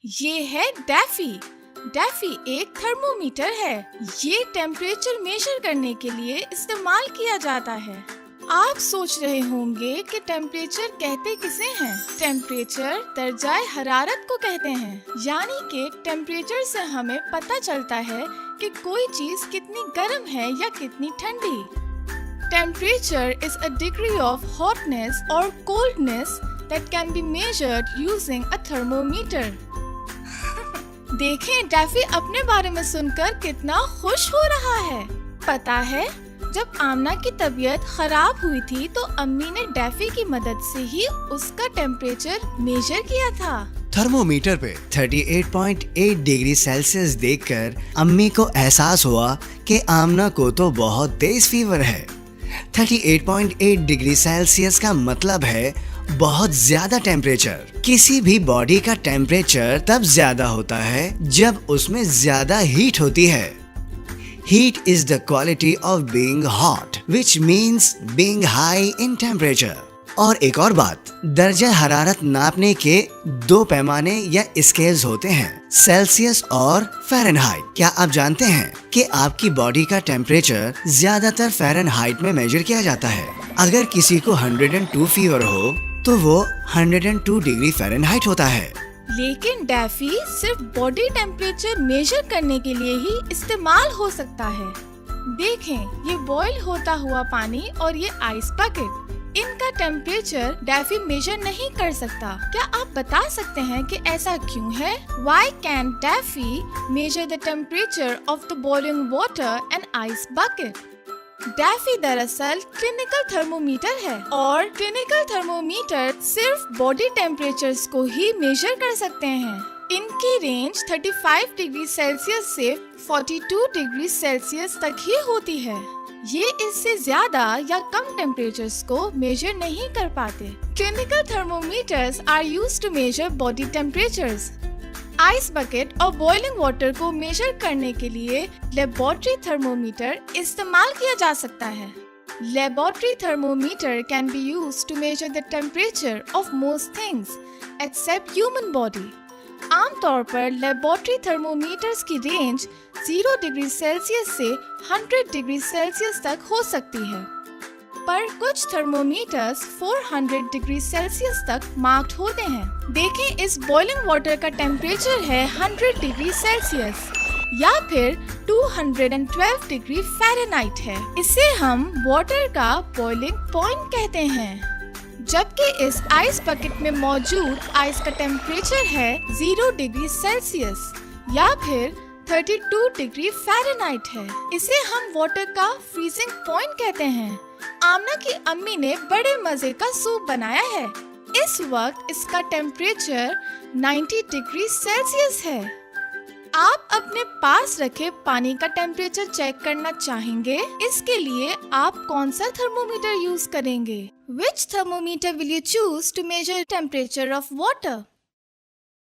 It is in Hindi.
ये है डैफी। डैफी एक थर्मोमीटर है। ये टेम्परेचर मेजर करने के लिए इस्तेमाल किया जाता है। आप सोच रहे होंगे कि टेम्परेचर कहते किसे हैं? टेम्परेचर दर्जाए हरारत को कहते हैं, यानी कि टेम्परेचर से हमें पता चलता है कि कोई चीज कितनी गर्म है या कितनी ठंडी। Temperature is a degree of hotness और coldness that can be measured using a thermometer. देखें, डैफी अपने बारे में सुनकर कितना खुश हो रहा है। पता है, जब आमना की तबीयत खराब हुई थी तो अम्मी ने डैफी की मदद से ही उसका टेम्परेचर मेजर किया था। थर्मोमीटर पे 38.8 डिग्री सेल्सियस देखकर अम्मी को एहसास हुआ कि आमना को तो बहुत तेज फीवर है। 38.8 डिग्री सेल्सियस का मतलब है बहुत ज्यादा टेम्परेचर। किसी भी बॉडी का टेम्परेचर तब ज्यादा होता है जब उसमें ज्यादा हीट होती है। Heat is the quality of being hot, which means being high in temperature. और एक और बात, दर्जा हरारत नापने के दो पैमाने या स्केल्स होते हैं, सेल्सियस और फ़ारेनहाइट। क्या आप जानते हैं कि आपकी बॉडी का टेम्परेचर ज्यादातर फ़ारेनहाइट में मेजर किया जाता है। अगर किसी को 102 फीवर हो तो वो 102 डिग्री फ़ारेनहाइट होता है। लेकिन डैफी सिर्फ बॉडी टेम्परेचर मेजर करने के लिए ही इस्तेमाल हो सकता है। देखें, ये बॉईल होता हुआ पानी और ये आइस बकेट, इनका टेम्परेचर डैफी मेजर नहीं कर सकता। क्या आप बता सकते हैं कि ऐसा क्यों है? Why can't Daffy measure the temperature of the boiling water and ice bucket? Daffy दरअसल क्लिनिकल थर्मोमीटर है और क्लिनिकल थर्मोमीटर सिर्फ बॉडी टेम्परेचर्स को ही मेजर कर सकते हैं। इनकी रेंज 35 डिग्री सेल्सियस से 42 डिग्री सेल्सियस तक ही होती है। ये इससे ज्यादा या कम टेम्परेचर्स को मेजर नहीं कर पाते। Clinical thermometers are used to measure body temperatures. Ice bucket और बॉइलिंग वाटर को मेजर करने के लिए लेबोरेटरी थर्मोमीटर इस्तेमाल किया जा सकता है। Laboratory thermometer can be used to measure the temperature of most things except human body. आमतौर पर लेबोरेटरी थर्मोमीटर्स की रेंज 0 डिग्री सेल्सियस से 100 डिग्री सेल्सियस तक हो सकती है, पर कुछ थर्मोमीटर्स 400 डिग्री सेल्सियस तक मार्क्ड होते हैं। देखें, इस बॉइलिंग वाटर का टेम्परेचर है 100 डिग्री सेल्सियस या फिर 212 डिग्री फ़ारेनहाइट है। इसे हम वाटर का बॉइलिंग पॉइंट कहते हैं। जबकि इस आइस बकेट में मौजूद आइस का टेम्परेचर है 0 डिग्री सेल्सियस या फिर 32 डिग्री फ़ारेनहाइट है। इसे हम वाटर का फ्रीजिंग पॉइंट कहते हैं। आमना की अम्मी ने बड़े मजे का सूप बनाया है। इस वक्त इसका टेम्परेचर 90 डिग्री सेल्सियस है। आप अपने पास रखे पानी का टेम्परेचर चेक करना चाहेंगे? इसके लिए आप कौन सा थर्मोमीटर यूज करेंगे? Which thermometer will you choose to measure temperature of water?